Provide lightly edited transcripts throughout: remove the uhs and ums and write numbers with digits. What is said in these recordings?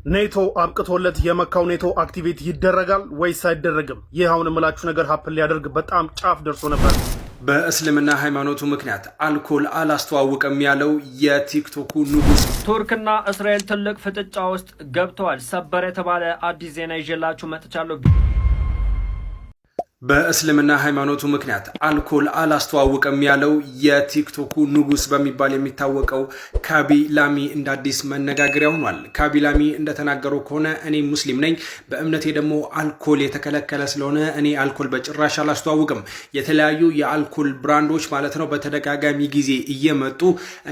ኔቶ አብቅቶለት የመካው ኔቶ አክቲቬት ይደረጋል ወይስ አይደረግም? ይህ አሁን የምላችሁ ነገር ሀፕን ሊያደርግ በጣም ጫፍ ደርሶ ነበር። በእስልምና ሃይማኖቱ ምክንያት አልኮል አላስተዋውቅም ያለው የቲክቶኩ ንጉስ። ቱርክና እስራኤል ትልቅ ፍጥጫ ውስጥ ገብተዋል። ሰበር የተባለ አዲስ ዜና ይዤላችሁ መጥቻለሁ። በእስልምና ሃይማኖቱ ምክንያት አልኮል አላስተዋውቅም ያለው የቲክቶኩ ንጉስ በሚባል የሚታወቀው ካቢ ላሚ እንደ አዲስ መነጋገሪያ ሆኗል። ካቢ ላሚ እንደተናገረው ከሆነ እኔ ሙስሊም ነኝ፣ በእምነቴ ደግሞ አልኮል የተከለከለ ስለሆነ እኔ አልኮል በጭራሽ አላስተዋውቅም። የተለያዩ የአልኮል ብራንዶች ማለት ነው በተደጋጋሚ ጊዜ እየመጡ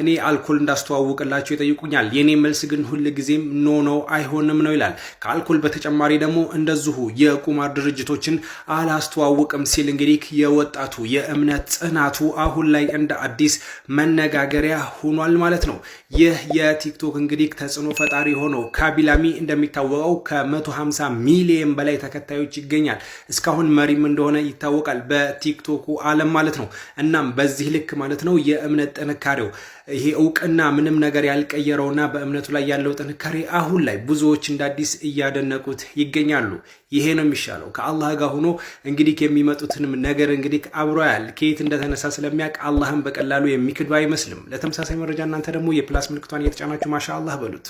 እኔ አልኮል እንዳስተዋውቅላቸው ይጠይቁኛል። የኔ መልስ ግን ሁል ጊዜም ኖ አይሆንም ነው ይላል። ከአልኮል በተጨማሪ ደግሞ እንደዚሁ የቁማር ድርጅቶችን አላስተዋውቅም ሲል እንግዲህ የወጣቱ የእምነት ጽናቱ አሁን ላይ እንደ አዲስ መነጋገሪያ ሆኗል ማለት ነው። ይህ የቲክቶክ እንግዲህ ተጽዕኖ ፈጣሪ ሆኖ ካቢ ላሚ እንደሚታወቀው ከ150 ሚሊዮን በላይ ተከታዮች ይገኛል። እስካሁን መሪም እንደሆነ ይታወቃል በቲክቶኩ ዓለም ማለት ነው። እናም በዚህ ልክ ማለት ነው የእምነት ጥንካሬው ይሄ እውቅና ምንም ነገር ያልቀየረውና በእምነቱ ላይ ያለው ጥንካሬ አሁን ላይ ብዙዎች እንደ አዲስ እያደነቁት ይገኛሉ። ይሄ ነው የሚሻለው ከአላህ ጋር ሆኖ እንግዲህ የሚመጡትንም ነገር እንግዲህ አብሮ ያል ከየት እንደተነሳ ስለሚያውቅ አላህን በቀላሉ የሚክዱ አይመስልም። ለተመሳሳይ መረጃ እናንተ ደግሞ የፕላስ ምልክቷን እየተጫናችሁ ማሻአላህ በሉት።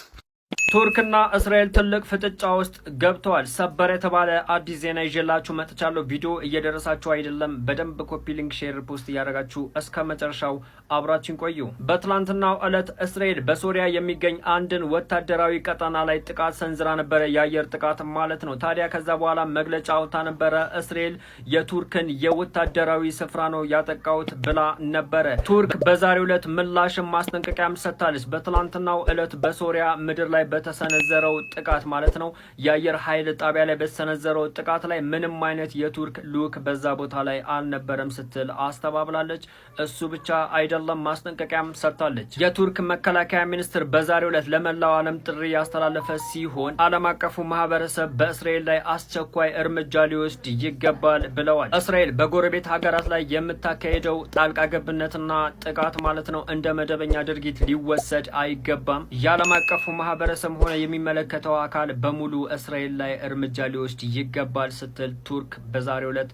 ቱርክና እስራኤል ትልቅ ፍጥጫ ውስጥ ገብተዋል። ሰበር የተባለ አዲስ ዜና ይዤላችሁ መጥቻለሁ። ቪዲዮ እየደረሳችሁ አይደለም? በደንብ ኮፒ ሊንክ፣ ሼር፣ ፖስት እያደረጋችሁ እስከ መጨረሻው አብራችን ቆዩ። በትላንትናው ዕለት እስራኤል በሶሪያ የሚገኝ አንድን ወታደራዊ ቀጠና ላይ ጥቃት ሰንዝራ ነበረ፣ የአየር ጥቃት ማለት ነው። ታዲያ ከዛ በኋላ መግለጫ አውጥታ ነበረ። እስራኤል የቱርክን የወታደራዊ ስፍራ ነው ያጠቃውት ብላ ነበረ። ቱርክ በዛሬው ዕለት ምላሽም ማስጠንቀቂያም ሰጥታለች። በትላንትናው ዕለት በሶሪያ ምድር ላይ በተሰነዘረው ጥቃት ማለት ነው የአየር ኃይል ጣቢያ ላይ በተሰነዘረው ጥቃት ላይ ምንም አይነት የቱርክ ልዑክ በዛ ቦታ ላይ አልነበረም ስትል አስተባብላለች። እሱ ብቻ አይደለም ማስጠንቀቂያም ሰጥታለች። የቱርክ መከላከያ ሚኒስትር በዛሬው ዕለት ለመላው ዓለም ጥሪ ያስተላለፈ ሲሆን ዓለም አቀፉ ማህበረሰብ በእስራኤል ላይ አስቸኳይ እርምጃ ሊወስድ ይገባል ብለዋል። እስራኤል በጎረቤት ሀገራት ላይ የምታካሄደው ጣልቃ ገብነትና ጥቃት ማለት ነው እንደ መደበኛ ድርጊት ሊወሰድ አይገባም። የዓለም አቀፉ ማህበረሰብ ሆነ የሚመለከተው አካል በሙሉ እስራኤል ላይ እርምጃ ሊወስድ ይገባል ስትል ቱርክ በዛሬው ዕለት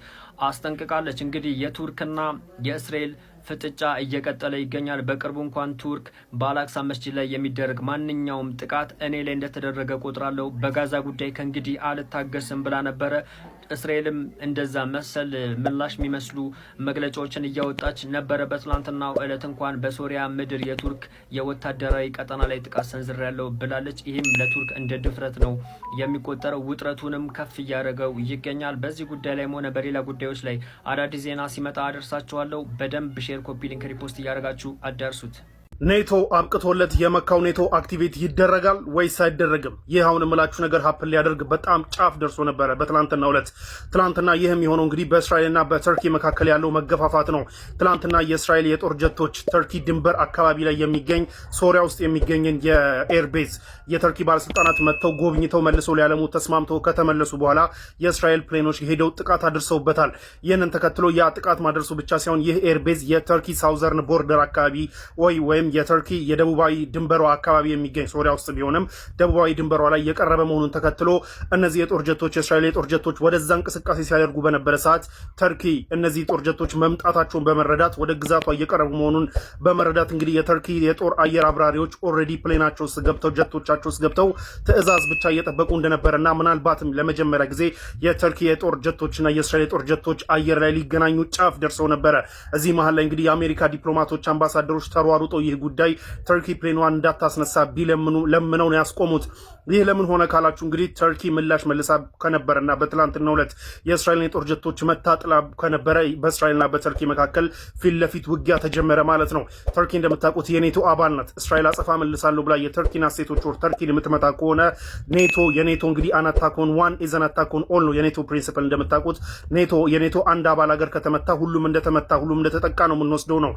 አስጠንቅቃለች። እንግዲህ የቱርክና የእስራኤል ፍጥጫ እየቀጠለ ይገኛል። በቅርቡ እንኳን ቱርክ በአላክሳ መስጂድ ላይ የሚደረግ ማንኛውም ጥቃት እኔ ላይ እንደተደረገ ቆጥራለሁ፣ በጋዛ ጉዳይ ከእንግዲህ አልታገስም ብላ ነበረ። እስራኤልም እንደዛ መሰል ምላሽ የሚመስሉ መግለጫዎችን እያወጣች ነበረ። በትላንትናው ዕለት እንኳን በሶሪያ ምድር የቱርክ የወታደራዊ ቀጠና ላይ ጥቃት ሰንዝሬያለሁ ብላለች። ይህም ለቱርክ እንደ ድፍረት ነው የሚቆጠረው። ውጥረቱንም ከፍ እያደረገው ይገኛል። በዚህ ጉዳይ ላይም ሆነ በሌላ ጉዳዮች ላይ አዳዲስ ዜና ሲመጣ አደርሳችኋለሁ። በደንብ ሼር፣ ኮፒ ሊንክ፣ ሪፖስት እያደረጋችሁ አዳርሱት። ኔቶ አብቅቶለት የመካው ኔቶ አክቲቬት ይደረጋል ወይስ አይደረግም? ይህ አሁን የምላችሁ ነገር ሀፕን ሊያደርግ በጣም ጫፍ ደርሶ ነበረ በትላንትናው ዕለት። ትላንትና ይህም የሆነው እንግዲህ በእስራኤልና በተርኪ መካከል ያለው መገፋፋት ነው። ትላንትና የእስራኤል የጦር ጀቶች ተርኪ ድንበር አካባቢ ላይ የሚገኝ ሶሪያ ውስጥ የሚገኝን የኤርቤዝ የተርኪ ባለስልጣናት መጥተው ጎብኝተው መልሰው ሊያለሙ ተስማምተው ከተመለሱ በኋላ የእስራኤል ፕሌኖች ሄደው ጥቃት አድርሰውበታል። ይህንን ተከትሎ ያ ጥቃት ማድረሱ ብቻ ሳይሆን ይህ ኤርቤዝ የተርኪ ሳውዘርን ቦርደር አካባቢ ወይም የተርኪ የደቡባዊ ድንበሯ አካባቢ የሚገኝ ሶሪያ ውስጥ ቢሆንም ደቡባዊ ድንበሯ ላይ የቀረበ መሆኑን ተከትሎ እነዚህ የጦር ጀቶች የእስራኤል የጦር ጀቶች ወደዛ እንቅስቃሴ ሲያደርጉ በነበረ ሰዓት ተርኪ እነዚህ ጦር ጀቶች መምጣታቸውን በመረዳት ወደ ግዛቷ እየቀረቡ መሆኑን በመረዳት እንግዲህ የተርኪ የጦር አየር አብራሪዎች ኦልሬዲ ፕሌናቸው ውስጥ ገብተው ጀቶቻቸው ውስጥ ገብተው ትዕዛዝ ብቻ እየጠበቁ እንደነበረና ምናልባትም ለመጀመሪያ ጊዜ የተርኪ የጦር ጀቶችና የእስራኤል የጦር ጀቶች አየር ላይ ሊገናኙ ጫፍ ደርሰው ነበረ። እዚህ መሀል ላይ እንግዲህ የአሜሪካ ዲፕሎማቶች ይህ ተሯሩጦ ጉዳይ ተርኪ ፕሌኗን እንዳታስነሳ ለምነው ነው ያስቆሙት። ይህ ለምን ሆነ ካላችሁ እንግዲህ ተርኪ ምላሽ መልሳ ከነበረና በትላንትናው ዕለት የእስራኤል የጦር ጀቶች መታጥላ ከነበረ በእስራኤልና በተርኪ መካከል ፊት ለፊት ውጊያ ተጀመረ ማለት ነው። ተርኪ እንደምታውቁት የኔቶ አባል ናት። እስራኤል አጸፋ መልሳለሁ ብላ የተርኪን አሴቶች ወር ተርኪን የምትመታ ከሆነ የኔቶ እንግዲህ አናታኮን ዋን ኢዘን አታኮን ኦል ነው የኔቶ ፕሪንሲፕል። እንደምታውቁት የኔቶ አንድ አባል ሀገር ከተመታ ሁሉም እንደተመታ ሁሉም እንደተጠቃ ነው የምንወስደው ነው።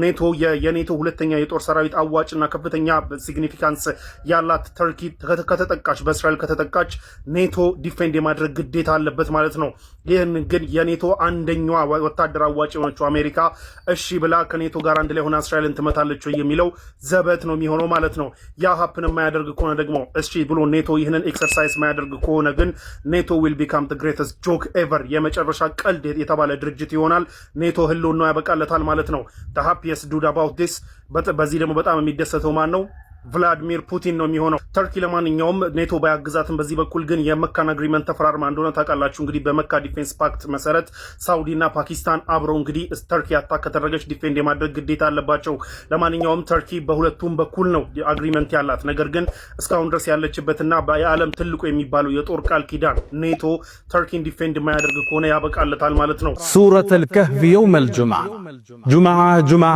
ኔቶ የኔቶ ሁለተኛ የጦር ሰራዊት አዋጭና ከፍተኛ ሲግኒፊካንስ ያላት ተርኪ ከተጠቃች በእስራኤል ከተጠቃች ኔቶ ዲፌንድ የማድረግ ግዴታ አለበት ማለት ነው። ይህን ግን የኔቶ አንደኛዋ ወታደር አዋጭ የሆነችው አሜሪካ እሺ ብላ ከኔቶ ጋር አንድ ላይ ሆና እስራኤልን ትመታለች የሚለው ዘበት ነው የሚሆነው ማለት ነው። ያ ሀፕን የማያደርግ ከሆነ ደግሞ እሺ ብሎ ኔቶ ይህንን ኤክሰርሳይዝ የማያደርግ ከሆነ ግን ኔቶ ዊል ቢካም ዘ ግሬተስት ጆክ ኤቨር የመጨረሻ ቀልድ የተባለ ድርጅት ይሆናል። ኔቶ ህልውናው ያበቃለታል ማለት ነው። the happiest dude about this በዚህ ደግሞ በጣም የሚደሰተው ማን ነው? ቭላዲሚር ፑቲን ነው የሚሆነው። ተርኪ ለማንኛውም ኔቶ ባያግዛትም በዚህ በኩል ግን የመካን አግሪመንት ተፈራርማ እንደሆነ ታውቃላችሁ። እንግዲህ በመካ ዲፌንስ ፓክት መሰረት ሳውዲና ፓኪስታን አብረው እንግዲህ ተርኪ አታክ ከተደረገች ዲፌንድ የማድረግ ግዴታ አለባቸው። ለማንኛውም ተርኪ በሁለቱም በኩል ነው አግሪመንት ያላት። ነገር ግን እስካሁን ድረስ ያለችበትና የዓለም ትልቁ የሚባለው የጦር ቃል ኪዳን ኔቶ ተርኪን ዲፌንድ የማያደርግ ከሆነ ያበቃለታል ማለት ነው። ሱረቱል ከህፍ የውመል ጁምዓ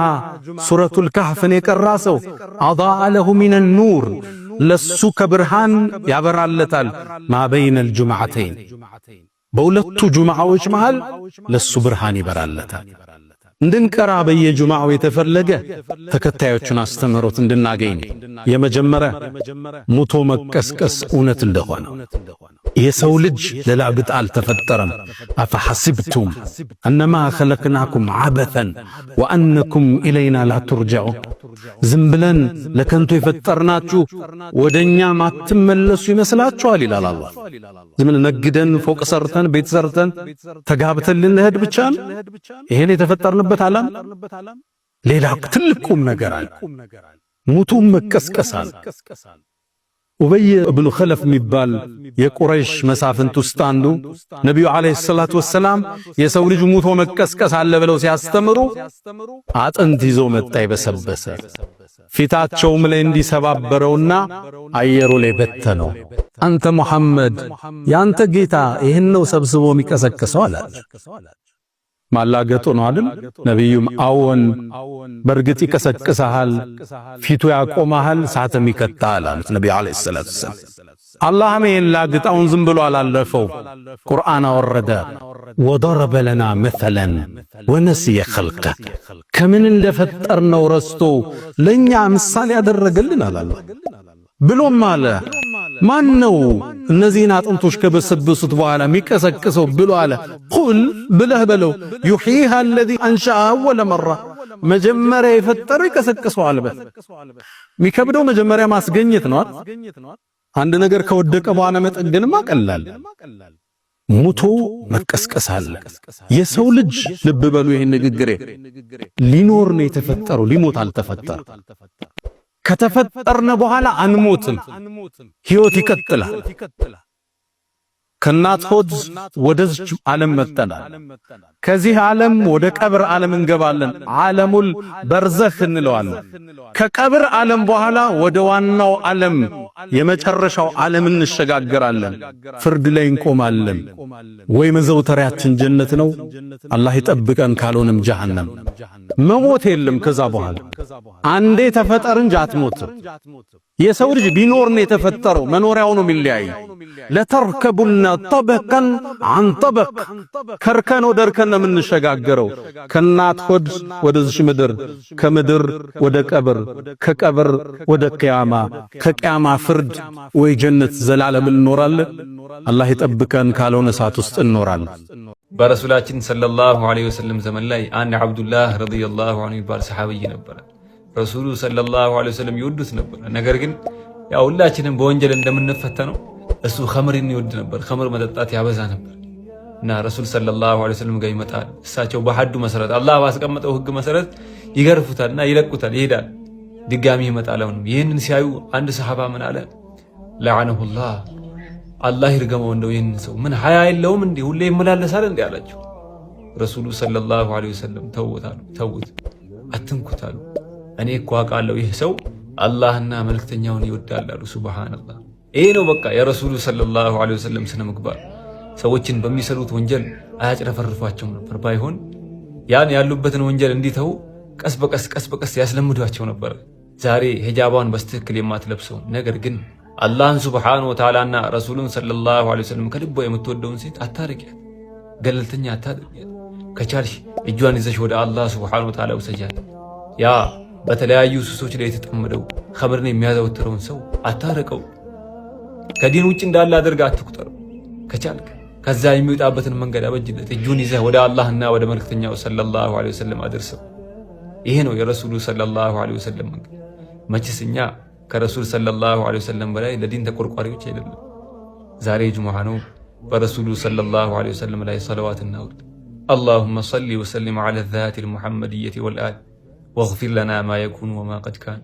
ሱረቱል ከህፍን የቀራ ሰው አዳአ ለሁ ሚነ ኑር ለሱ ከብርሃን ያበራለታል። ማ በይነል ጁምዓተይን በሁለቱ ጁምዓዎች መሃል ለሱ ብርሃን ይበራለታል። እንድንቀራ በየጁምዓው የተፈለገ ተከታዮቹን አስተምሮት እንድናገኝ የመጀመሪያ ሙቶ መቀስቀስ እውነት እንደሆነ የሰው ልጅ ለላብጥ አልተፈጠረም። አፈሐሲብቱም አነማ ኸለቅናኩም ዐበተን ወአነኩም ኢለይና ላ ቱርጀዑ ዝም ብለን ለከንቱ የፈጠርናችሁ ወደኛ ማትመለሱ ይመስላችኋል ይላል አላህ። ዝም ብለን ነግደን ፎቅ ሰርተን ቤት ሰርተን ተጋብተን ልንሄድ ብቻ ነው ይሄን የተፈጠርንበት ዓላማ? ሌላ ትልቅ ቁም ነገር አለ። ሙቱም መቀስቀሳል። ኡበይ ኢብኑ ኸለፍ የሚባል የቁረይሽ መሳፍንት ውስጥ አንዱ ነቢዩ ዓለይሂ ሰላቱ ወሰላም የሰው ልጅ ሙቶ መቀስቀስ አለ ብለው ሲያስተምሩ አጥንት ይዞ መጣ የበሰበሰ ፊታቸውም ላይ እንዲሰባበረውና አየሩ ላይ በተነው። አንተ ሙሐመድ ያንተ ጌታ ይህን ነው ሰብስቦ የሚቀሰቅሰው አላቸው። ማላገጡ ነው አይደል? ነብዩም አዎን በርግጥ ይቀሰቅሰሃል፣ ፊቱ ያቆማሃል፣ ሳተም ይከታል አሉት ነብዩ አለይሂ ሰላቱ ወሰለም። አላህም ይሄን ላግጣውን ዝም ብሎ አላለፈው። ቁርአን አወረደ። ወደረበ ለና መሰለን ወነሲየ ኸልቀ ከምን እንደፈጠርነው ረስቶ ለኛ ምሳሌ ያደረገልን አላህ ብሎም አለ ማን ነው እነዚህን አጥንቶች ከበሰበሱት በኋላ የሚቀሰቅሰው ብሎ አለ። ቁል ብለህ በለው ዩሕይሃ አለዚ አንሸአ አወለ መራ መጀመሪያ የፈጠረው ይቀሰቅሰዋል። የሚከብደው መጀመሪያ ማስገኘት ነው። አንድ ነገር ከወደቀ በኋላ መጠገንማ ቀላል። ሙቶ መቀስቀስ አለ። የሰው ልጅ ልብ በሉ ይሄን ንግግሬ ሊኖር ነው የተፈጠረው፣ ሊሞት አልተፈጠረ። ከተፈጠርነ በኋላ አንሞትም፣ ሕይወት ይቀጥላል። ከናት ሆድ ወደዚህ ዓለም መጥተናል። ከዚህ ዓለም ወደ ቀብር ዓለም እንገባለን። ዓለሙል በርዘኽ እንለዋለን። ከቀብር ዓለም በኋላ ወደ ዋናው ዓለም የመጨረሻው ዓለም እንሸጋገራለን። ፍርድ ላይ እንቆማለን። ወይ መዘውተሪያችን ጀነት ነው፣ አላህ ይጠብቀን፣ ካልሆነም ጀሃነም። መሞት የለም ከዛ በኋላ አንዴ ተፈጠር እንጂ አትሞትም። የሰው ልጅ ቢኖር ነው የተፈጠረው፣ መኖሪያው ነው የሚለያይ። ለተርከቡና ጠበቀን አን ጠበቅ ከርከን ወደ እርከን ነው የምንሸጋገረው። ከናት ሆድ ወደዚህ ምድር፣ ከምድር ወደ ቀብር፣ ከቀብር ወደ ቂያማ፣ ከቂያማ ፍርድ ወይ ጀነት ዘላለም እንኖራለን። አላህ ይጠብቀን፣ ካልሆነ እሳት ውስጥ እንኖራለን። በረሱላችን ሰለላሁ ዐለይሂ ወሰለም ዘመን ላይ አንድ አብዱላህ ረዲየላሁ ዐንሁ ይባል ሰሐቢይ ነበረ። ረሱሉ ሰለላሁ ዐለይሂ ወሰለም ይወዱት ነበር። ነገር ግን ያው ሁላችንም በወንጀል እንደምንፈተነው እሱ ኸምርን ይወድ ነበር። ኸምር መጠጣት ያበዛ ነበር እና ረሱል ሰለላሁ ዐለይሂ ወሰለም ጋር ይመጣል። እሳቸው በሐዱ መሰረት አላህ ባስቀመጠው ህግ መሰረት ይገርፉታልና ይለቁታል፣ ይሄዳል። ድጋሚ ይመጣል። አሁንም ይህንን ሲያዩ አንድ ሰሐባ ምን አለ? ለዐነሁላህ አላህ ይርገመው፣ እንደው ይህንን ሰው ምን ሀያ የለውም እንዴ ሁሌ ይመላለሳል እንዴ አላቸው። ረሱሉ ሰለላሁ ዐለይሂ ወሰለም ተውት፣ አትንኩት አሉ። እኔ እኮ አውቃለሁ ይህ ሰው አላህና መልእክተኛውን ይወዳል አሉ። ሱብሃንአላህ። ይሄ ነው በቃ የረሱሉ ሰለላሁ ዐለይሂ ወሰለም ስነ ምግባር። ሰዎችን በሚሰሩት ወንጀል አያጭረፈርፏቸው ነበር። ባይሆን ያን ያሉበትን ወንጀል እንዲተው ቀስ በቀስ ያስለምዷቸው ነበር። ዛሬ ሂጃቧን በስትክክል የማትለብሰው ነገር ግን አላህን ሱብሃነሁ ወተዓላና ረሱሉን ሰለላሁ ዐለይሂ ወሰለም ከልቧ የምትወደውን ሴት አታርቂያት፣ ገለልተኛ አታድርጊያት። ከቻልሽ እጇን ይዘሽ ወደ አላህ ሱብሃነሁ ወተዓላ ውሰጃት። ያ በተለያዩ ሱሶች ላይ የተጠመደው ኸምርን የሚያዘወትረውን ሰው አታረቀው። ከዲን ውጭ እንዳለ አድርገህ አትቁጠረው። ከቻልክ ከዛ የሚወጣበትን መንገድ አበጅለት። እጁን ይዘህ ወደ አላህና ወደ መልእክተኛው ሰለላሁ ዐለይሂ ወሰለም አድርሰው። ይሄ ነው የረሱሉ ሰለላሁ ዐለይሂ ወሰለም መንገድ። መችስ እኛ ከረሱል ሰለላሁ ዐለይሂ ወሰለም በላይ ለዲን ተቆርቋሪዎች አይደለም። ዛሬ ጁሙዓ ነው። በረሱሉ ሰለላሁ ዐለይሂ ወሰለም ላይ ሰለዋት እናውርድ። اللهم صل وسلم على الذات المحمدية والآل واغفر لنا ما يكون وما قد كان.